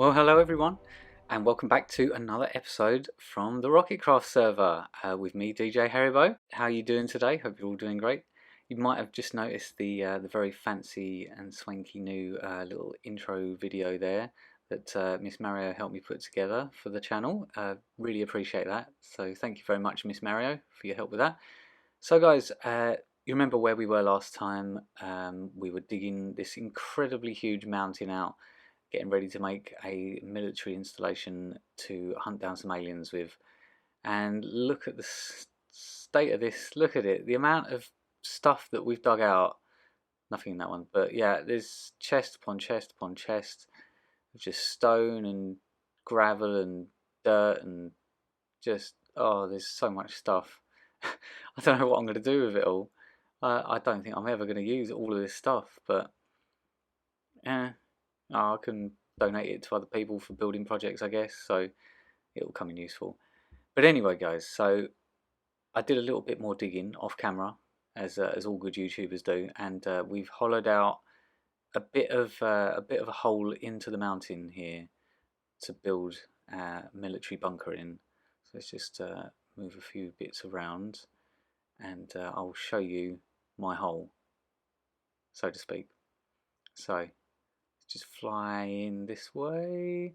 Well, hello everyone, and welcome back to another episode from the Rocketcraft server with me, DJ Haribo. How are you doing today? Hope you're all doing great. You might have just noticed the very fancy and swanky new little intro video there that Miss Mario helped me put together for the channel. Really appreciate that. So thank you very much, Miss Mario, for your help with that. So guys, you remember where we were last time? We were digging this incredibly huge mountain out, getting ready to make a military installation to hunt down some aliens with. And look at the state of this, look at it, the amount of stuff that we've dug out. Nothing in that one, but yeah, there's chest upon chest upon chest of just stone and gravel and dirt and just, oh, there's so much stuff. I don't know what I'm going to do with it all. I don't think I'm ever going to use all of this stuff, but yeah, I can donate it to other people for building projects, I guess, so it will come in useful. But anyway, guys, so I did a little bit more digging off camera, as all good YouTubers do, and we've hollowed out a bit of a hole into the mountain here to build a military bunker in. So let's just move a few bits around, and I'll show you my hole, so to speak. So just fly in this way,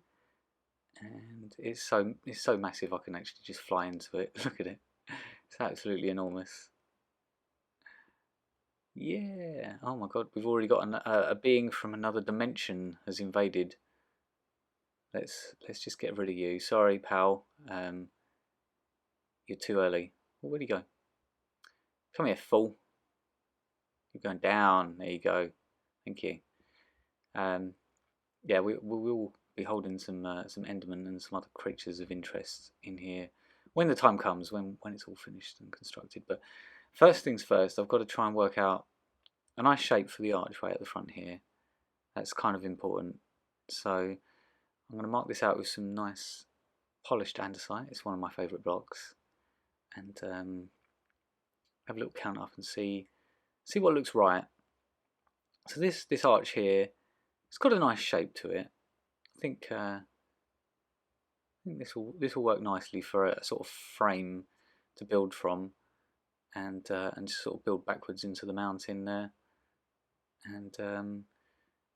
and it's so massive I can actually just fly into it. Look at it, it's absolutely enormous. Yeah, oh my god, we've already got a being from another dimension has invaded. Let's just get rid of you. Sorry, pal. You're too early. Oh, where'd he go? Come here, fool. You're going down. There you go. Thank you. Yeah, we will be holding some Endermen and some other creatures of interest in here when the time comes, when it's all finished and constructed. But first things first, I've got to try and work out a nice shape for the archway at the front here. That's kind of important. So I'm going to mark this out with some nice polished andesite. It's one of my favourite blocks, and have a little count up and see what looks right. So this arch here, it's got a nice shape to it. I think this will work nicely for a sort of frame to build from, and just sort of build backwards into the mountain there. And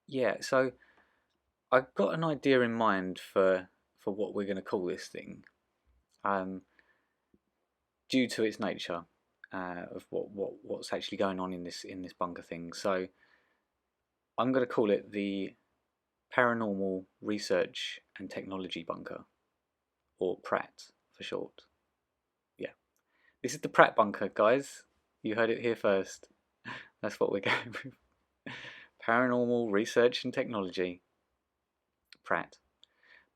yeah, so I've got an idea in mind for what we're going to call this thing, due to its nature of what's actually going on in this bunker thing. So I'm going to call it the Paranormal Research and Technology Bunker, or PRAT for short. Yeah, this is the PRAT bunker, guys. You heard it here first. That's what we're going with. Paranormal Research and Technology, PRAT.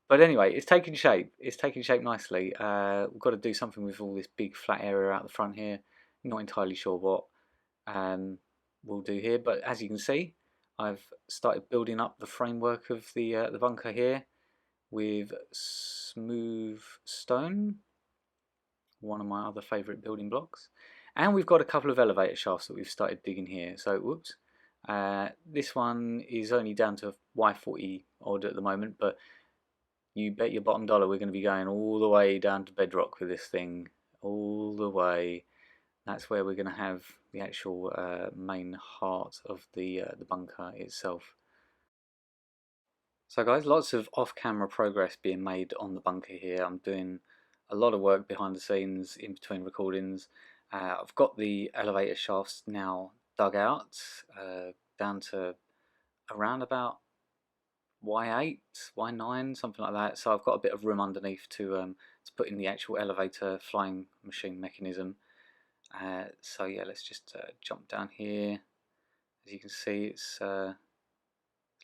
But anyway, it's taking shape. It's taking shape nicely. We've got to do something with all this big flat area out the front here. Not entirely sure what we'll do here, but as you can see, I've started building up the framework of the bunker here with smooth stone, one of my other favourite building blocks, and we've got a couple of elevator shafts that we've started digging here. So whoops, this one is only down to Y40 odd at the moment, but you bet your bottom dollar we're going to be going all the way down to bedrock with this thing, all the way. That's where we're going to have the actual main heart of the bunker itself. So guys, lots of off-camera progress being made on the bunker here. I'm doing a lot of work behind the scenes in between recordings. I've got the elevator shafts now dug out down to around about Y8, Y9, something like that. So I've got a bit of room underneath to put in the actual elevator flying machine mechanism. So yeah, let's just jump down here. As you can see, it's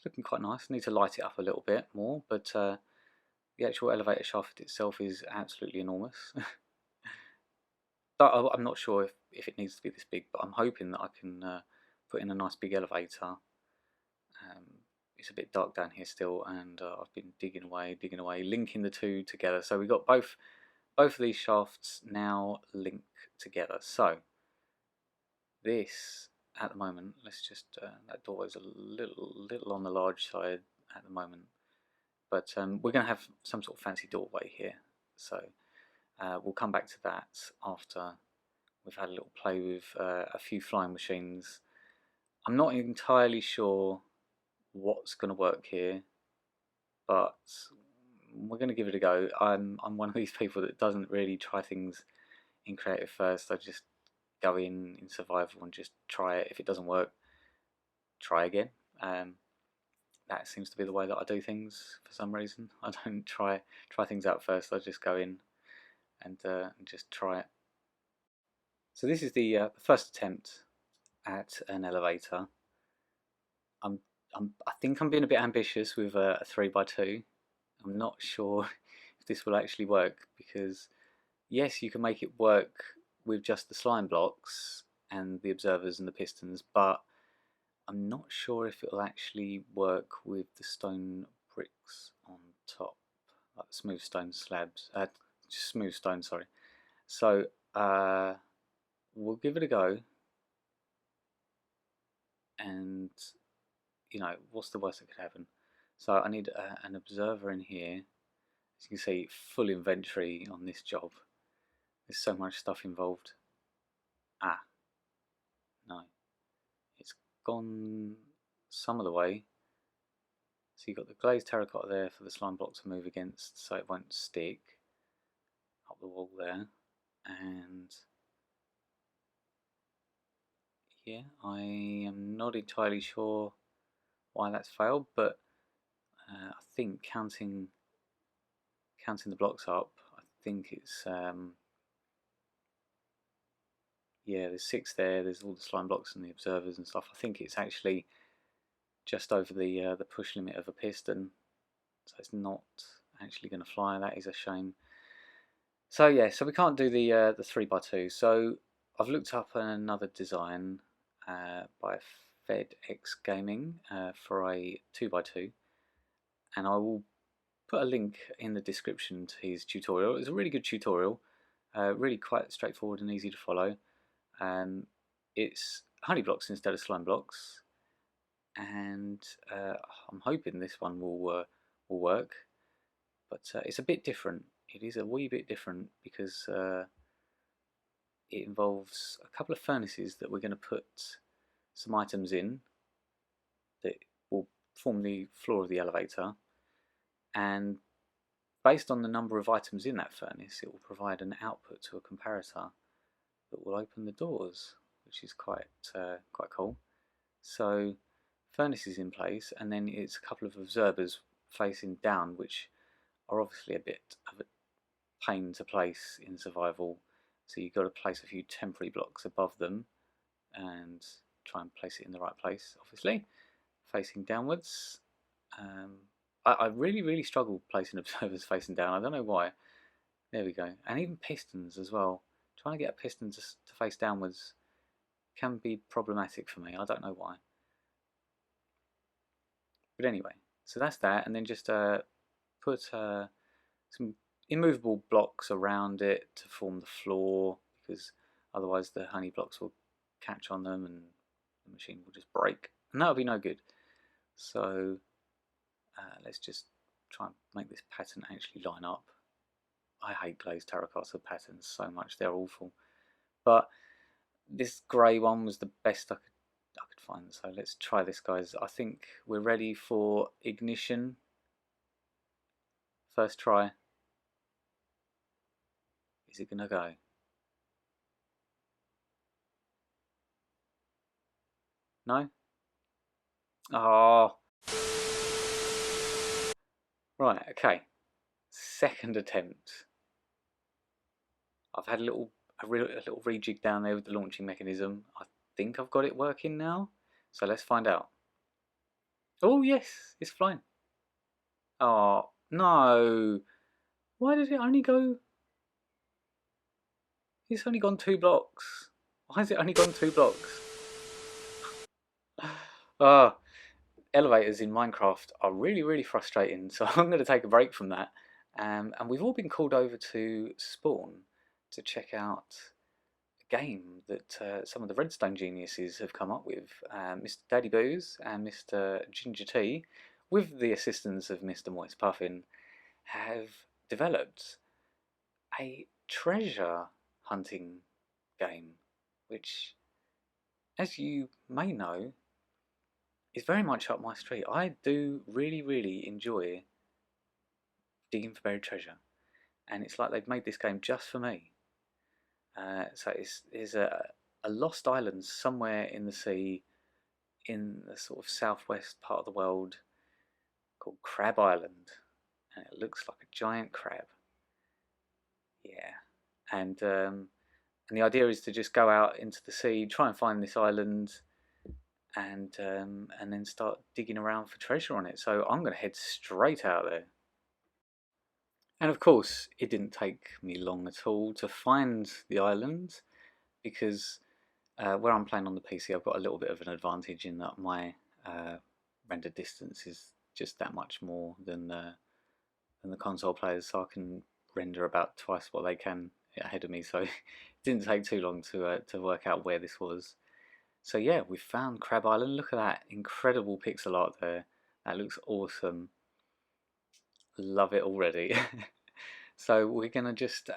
looking quite nice. I need to light it up a little bit more, but the actual elevator shaft itself is absolutely enormous. I'm not sure if it needs to be this big, but I'm hoping that I can put in a nice big elevator. It's a bit dark down here still, and I've been digging away, linking the two together. So we've got both of these shafts now linked together. So this, at the moment, let's just that doorway's a little on the large side at the moment, But we're going to have some sort of fancy doorway here, so we'll come back to that after we've had a little play with a few flying machines. I'm not entirely sure what's going to work here, but we're going to give it a go. I'm one of these people that doesn't really try things in creative first. I just go in survival and just try it. If it doesn't work, try again. That seems to be the way that I do things for some reason. I don't try things out first. I just go in and just try it. So this is the first attempt at an elevator. I think I'm being a bit ambitious with a 3x2. I'm not sure if this will actually work, because yes, you can make it work with just the slime blocks and the observers and the pistons, but I'm not sure if it'll actually work with the stone bricks on top, like the smooth stone slabs, smooth stone, sorry. So we'll give it a go, and you know, what's the worst that could happen? So I need an observer in here. As you can see, full inventory on this job. There's so much stuff involved. Ah, no, it's gone some of the way. So you've got the glazed terracotta there for the slime block to move against, so it won't stick up the wall there. And yeah, I am not entirely sure why that's failed, but I think counting the blocks up, I think it's yeah, there's 6 there. There's all the slime blocks and the observers and stuff. I think it's actually just over the push limit of a piston, so it's not actually going to fly. That is a shame. So yeah, so we can't do the 3x2. So I've looked up another design by FedX Gaming for a 2x2, and I will put a link in the description to his tutorial. It's a really good tutorial, really quite straightforward and easy to follow. It's honey blocks instead of slime blocks, and I'm hoping this one will work. But it's a bit different. It is a wee bit different because it involves a couple of furnaces that we're going to put some items in that will form the floor of the elevator, and based on the number of items in that furnace, it will provide an output to a comparator that will open the doors, which is quite cool. So furnace is in place, and then it's a couple of observers facing down, which are obviously a bit of a pain to place in survival. So you've got to place a few temporary blocks above them and try and place it in the right place, obviously, facing downwards. I really struggle placing observers facing down. I don't know why. There we go. And even pistons as well. Trying to get a piston to face downwards can be problematic for me. I don't know why. But anyway, so that's that. And then just put some immovable blocks around it to form the floor, because otherwise the honey blocks will catch on them and the machine will just break, and that'll be no good. So let's just try and make this pattern actually line up. I hate glazed terracotta patterns so much, they're awful. But this grey one was the best I could find, so let's try this, guys. I think we're ready for ignition. First try. Is it gonna go? No? Oh. Right, okay. Second attempt. I've had a little rejig down there with the launching mechanism. I think I've got it working now, so let's find out. Oh yes, it's flying. Oh no, why did it only go? It's only gone 2 blocks. Why has it only gone 2 blocks? Ah, elevators in Minecraft are really frustrating, so I'm going to take a break from that. And we've all been called over to Spawn to check out a game that some of the Redstone geniuses have come up with. Mr. DADDYBOOS and Mr. Ginger T with the assistance of Mr. Moist Puffin, have developed a treasure hunting game, which, as you may know, is very much up my street. I do really enjoy digging for buried treasure, and it's like they've made this game just for me. So it's a lost island somewhere in the sea, in the sort of southwest part of the world, called Crab Island, and it looks like a giant crab. Yeah, and the idea is to just go out into the sea, try and find this island, and then start digging around for treasure on it. So I'm going to head straight out there. And of course, it didn't take me long at all to find the island, because where I'm playing on the PC, I've got a little bit of an advantage in that my render distance is just that much more than the console players, so I can render about twice what they can ahead of me. So it didn't take too long to work out where this was. So yeah, we found Crab Island. Look at that incredible pixel art there. That looks awesome. Love it already. So we're gonna just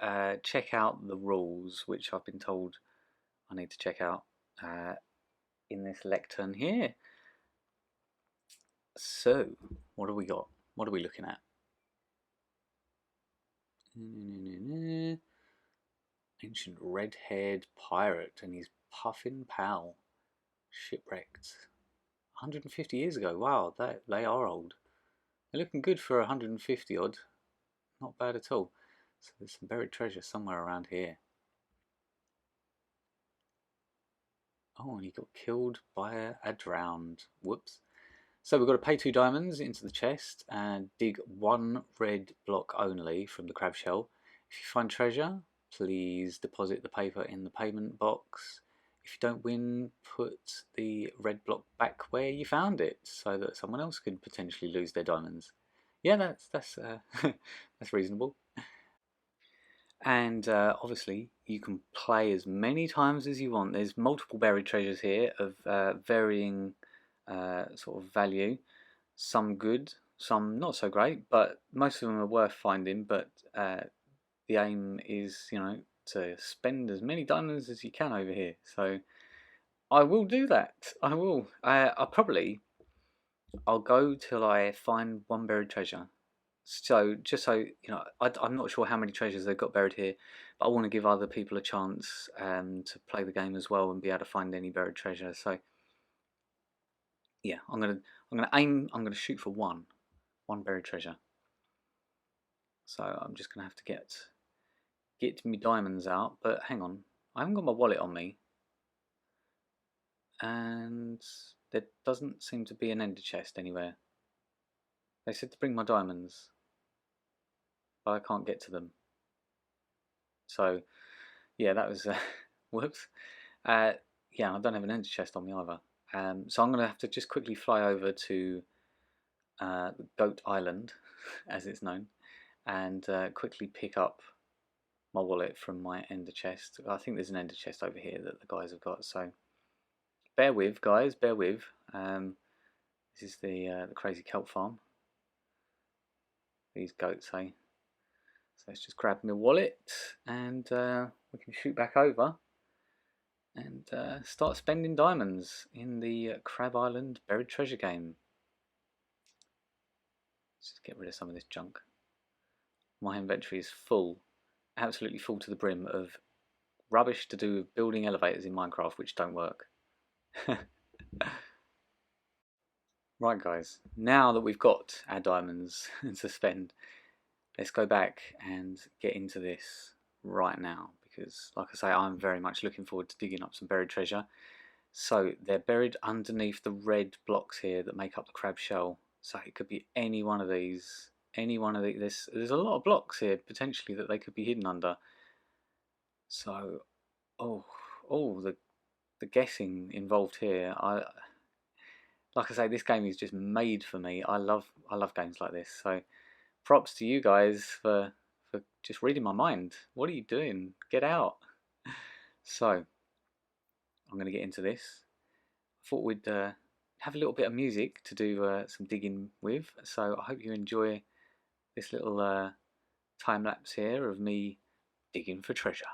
check out the rules, which I've been told I need to check out in this lectern here. So what do we got? What are we looking at? Ancient red-haired pirate and his puffin pal shipwrecked 150 years ago. Wow, they are old. They're looking good for 150 odd. Not bad at all. So there's some buried treasure somewhere around here. Oh, and he got killed by a drowned. Whoops. So we've got to pay 2 diamonds into the chest and dig 1 red block only from the crab shell. If you find treasure, please deposit the paper in the payment box. If you don't win, put the red block back where you found it, so that someone else could potentially lose their diamonds. Yeah, that's that's reasonable. And obviously, you can play as many times as you want. There's multiple buried treasures here of varying sort of value. Some good, some not so great, but most of them are worth finding. But the aim is, you know, to spend as many diamonds as you can over here. So I will do that. I will. I'll go till I find 1 buried treasure. So just so you know, I'm not sure how many treasures they've got buried here, but I want to give other people a chance to play the game as well and be able to find any buried treasure. So yeah, I'm gonna shoot for one buried treasure. So I'm just gonna have to get me diamonds out. But hang on, I haven't got my wallet on me, and there doesn't seem to be an ender chest anywhere. They said to bring my diamonds, but I can't get to them. So yeah, that was whoops. Yeah, I don't have an ender chest on me either. So I'm going to have to just quickly fly over to Goat Island, as it's known, and quickly pick up my wallet from my ender chest. I think there's an ender chest over here that the guys have got, so bear with, guys, bear with. This is the crazy kelp farm. These goats, hey? So let's just grab my wallet and we can shoot back over and start spending diamonds in the Crab Island buried treasure game. Let's just get rid of some of this junk. My inventory is full, absolutely full to the brim of rubbish to do with building elevators in Minecraft which don't work. Right guys, now that we've got our diamonds to spend, let's go back and get into this right now, because like I say, I'm very much looking forward to digging up some buried treasure. So they're buried underneath the red blocks here that make up the crab shell. So it could be any one of these, any one of these. There's a lot of blocks here potentially that they could be hidden under. So, the guessing involved here. Like I say, this game is just made for me. I love games like this. So props to you guys for just reading my mind. What are you doing? Get out. So I'm going to get into this. I thought we'd have have a little bit of music to do some digging with. So I hope you enjoy this little time lapse here of me digging for treasure.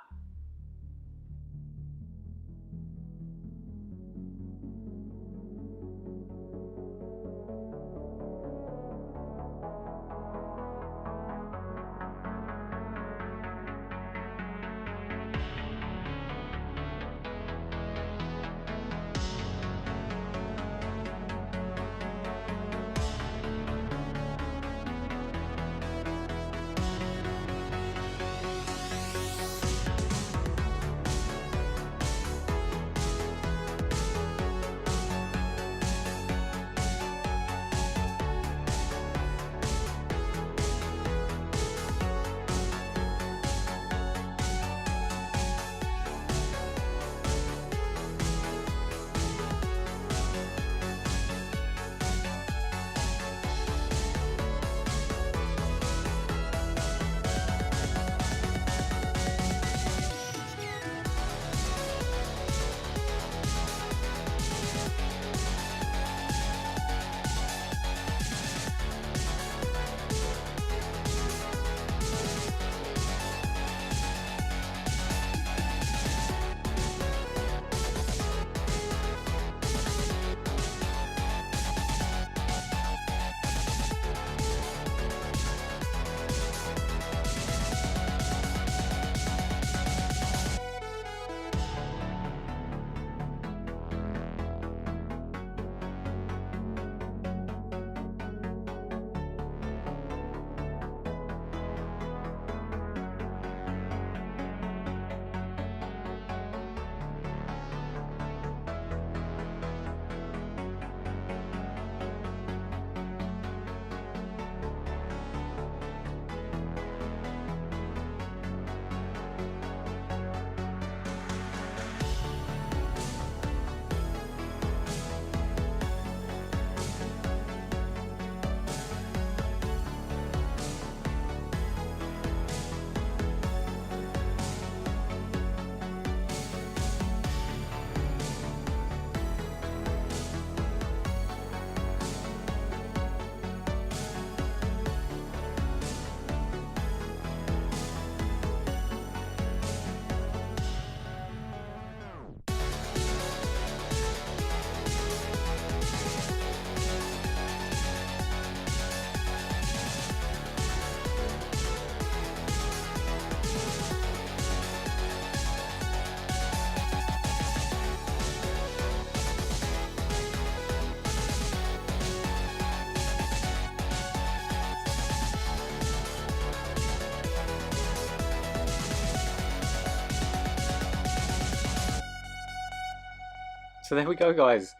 So there we go, guys.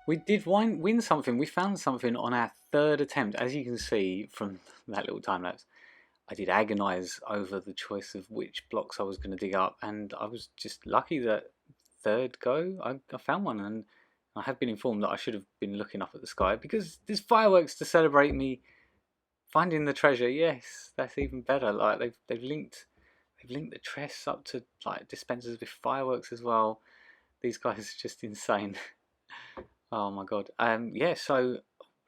We did win something. We found something on our third attempt. As you can see from that little time lapse, I did agonise over the choice of which blocks I was going to dig up, and I was just lucky that third go I found one. And I have been informed that I should have been looking up at the sky because there's fireworks to celebrate me finding the treasure. Yes, that's even better. Like they've linked the tress up to like dispensers with fireworks as well. These guys are just insane. Oh my god. Yeah, so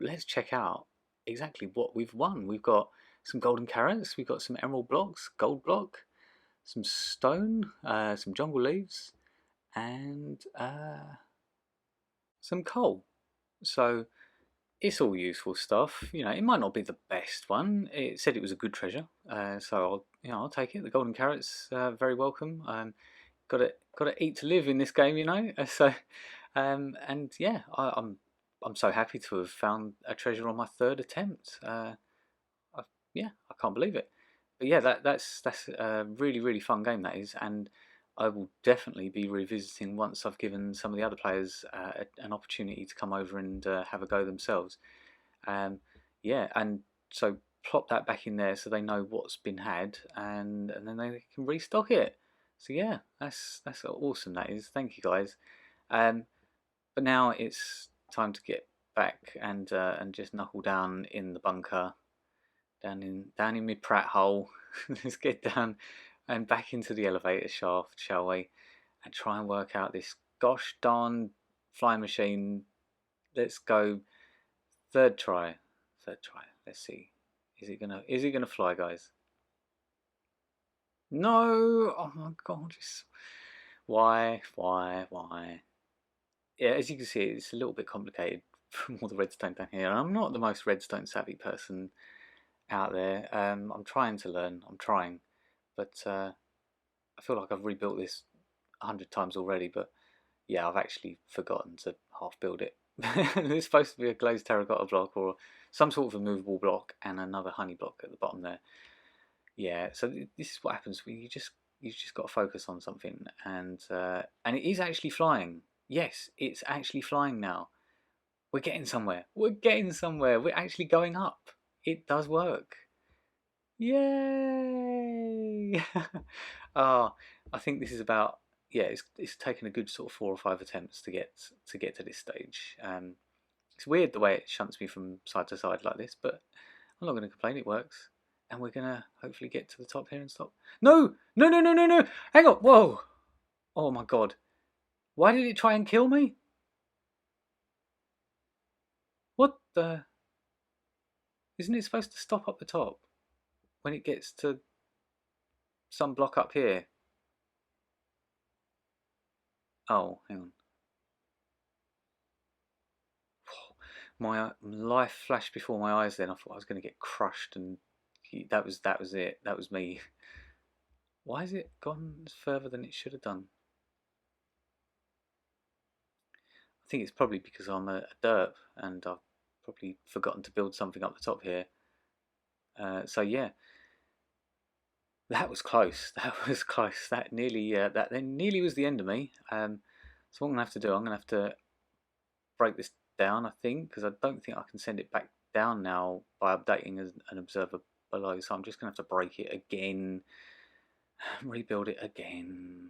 let's check out exactly what we've won. We've got some golden carrots, we've got some emerald blocks, gold block, some stone, some jungle leaves, and some coal. So it's all useful stuff. You know, it might not be the best one. It said it was a good treasure, so I'll take it. The golden carrots, very welcome. Got to eat to live in this game, you know. So, and yeah, I'm so happy to have found a treasure on my third attempt. Yeah, I can't believe it. But yeah, that's a really fun game, that is, and I will definitely be revisiting once I've given some of the other players an opportunity to come over and have a go themselves. Yeah, and so plop that back in there so they know what's been had, and then they can restock it. So yeah, that's awesome. That is. Thank you, guys. But now it's time to get back and just knuckle down in the bunker, down in my Pratt hole. Let's get down and back into the elevator shaft, shall we? And try and work out this gosh darn flying machine Let's go third try. Let's see. Is it gonna fly, guys? No! Oh my god! Why? Yeah, as you can see, it's a little bit complicated from all the redstone down here. I'm not the most redstone savvy person out there. I'm trying to learn. I'm trying, but I feel like I've rebuilt this 100 times already. But yeah, I've actually forgotten to half build it. It's supposed to be a glazed terracotta block or some sort of a movable block and another honey block at the bottom there. Yeah, so this is what happens when you just got to focus on something, and it is actually flying. Yes, it's actually flying now. We're getting somewhere. We're getting somewhere. We're actually going up. It does work. Yay! Ah, I think this is about, yeah. It's taken a good sort of 4 or 5 attempts to get to this stage. It's weird the way it shunts me from side to side like this, but I'm not going to complain. It works. And we're going to hopefully get to the top here and stop. No! No, no, no, no, no! Hang on! Whoa! Oh my god. Why did it try and kill me? What the... Isn't it supposed to stop up the top when it gets to some block up here? Oh, hang on. My life flashed before my eyes then. I thought I was going to get crushed, and that was it. That was me. Why has it gone further than it should have done? I think it's probably because I'm a derp and I've probably forgotten to build something up the top here. So yeah, that was close. That was close. That nearly was the end of me. So what I'm gonna have to do, I'm gonna have to break this down, I think, because I don't think I can send it back down now by updating an observer below. So I'm just gonna have to break it again, rebuild it again.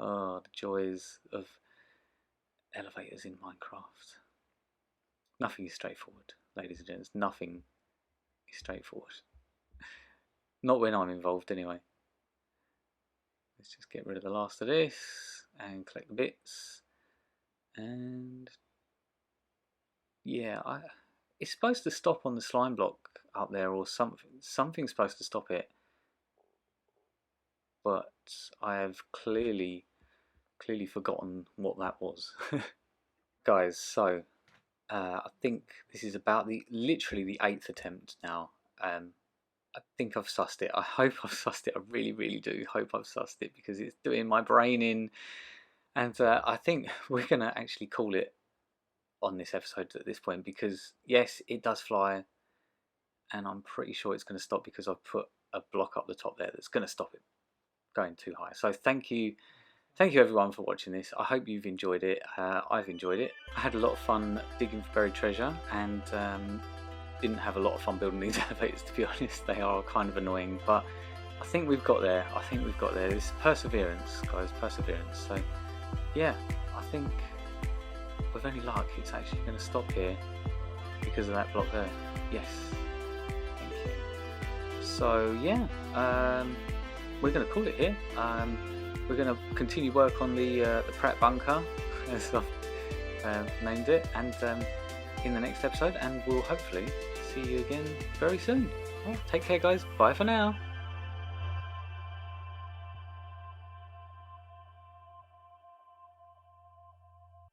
Oh, the joys of elevators in Minecraft. Nothing is straightforward, ladies and gents. Nothing is straightforward. Not when I'm involved, anyway. Let's just get rid of the last of this and collect the bits. And yeah, it's supposed to stop on the slime block up there, or something. Something's supposed to stop it, but I have clearly forgotten what that was. Guys, so I think this is about literally the 8th attempt now. I think I've sussed it. I hope I've sussed it. I really do hope I've sussed it, because it's doing my brain in. And I think we're going to actually call it on this episode at this point, because yes, it does fly, and I'm pretty sure it's going to stop because I've put a block up the top there that's going to stop it going too high. So thank you everyone for watching this. I hope you've enjoyed it. I've enjoyed it. I had a lot of fun digging for buried treasure, and didn't have a lot of fun building these elevators, to be honest. They are kind of annoying, but I think we've got there. It's perseverance, guys, perseverance. So yeah, I think with any luck it's actually going to stop here because of that block there. Yes, thank you. So yeah, we're going to call it here. We're going to continue work on the Pratt bunker, as I've named it, and in the next episode, and we'll hopefully see you again very soon. Well, take care, guys. Bye for now.